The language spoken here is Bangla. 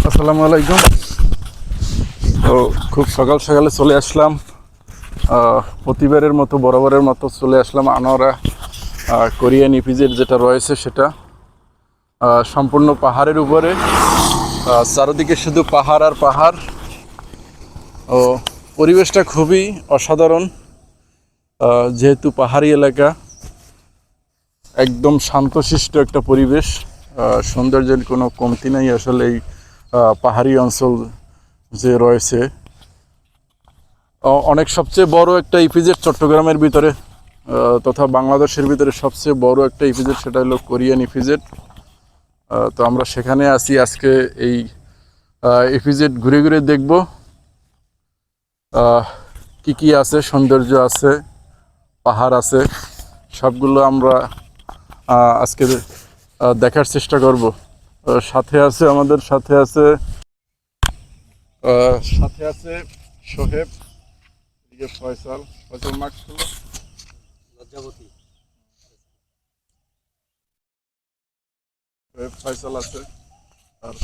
আসসালামু আলাইকুম। তো খুব সকাল সকালে চলে আসলাম, প্রতিবারের মতো বরাবরের মতো চলে আসলাম আনোয়ারা কোরিয়ান ইপিজেড যেটা রয়েছে সেটা সম্পূর্ণ পাহাড়ের উপরে। চারদিকে শুধু পাহাড় আর পাহাড়। ও পরিবেশটা খুবই অসাধারণ, যেহেতু পাহাড়ি এলাকা, একদম শান্তশিষ্ট একটা পরিবেশ। সৌন্দর্যের কোনো কমতি নেই আসলে এই পাহাড়ি অঞ্চল যে রয়েছে। অনেক সবচেয়ে বড় একটা ইপিজেড চট্টগ্রামের ভিতরে তথা বাংলাদেশের ভিতরে সবচেয়ে বড় একটা ইপিজেড, সেটা হলো কোরিয়ান ইপিজেড। তো আমরা সেখানে আছি আজকে। এই ইপিজেড ঘুরে ঘুরে দেখব কি কি আছে, সৌন্দর্য আছে, পাহাড় আছে, সবগুলো আমরা আজকে দেখার চেষ্টা করব। সাথে আছে আমাদের সাথে আছে সোহেব, এদিকে ফয়সাল মার্কস হলো লজ্জাবতী, ফয়সাল আছে আর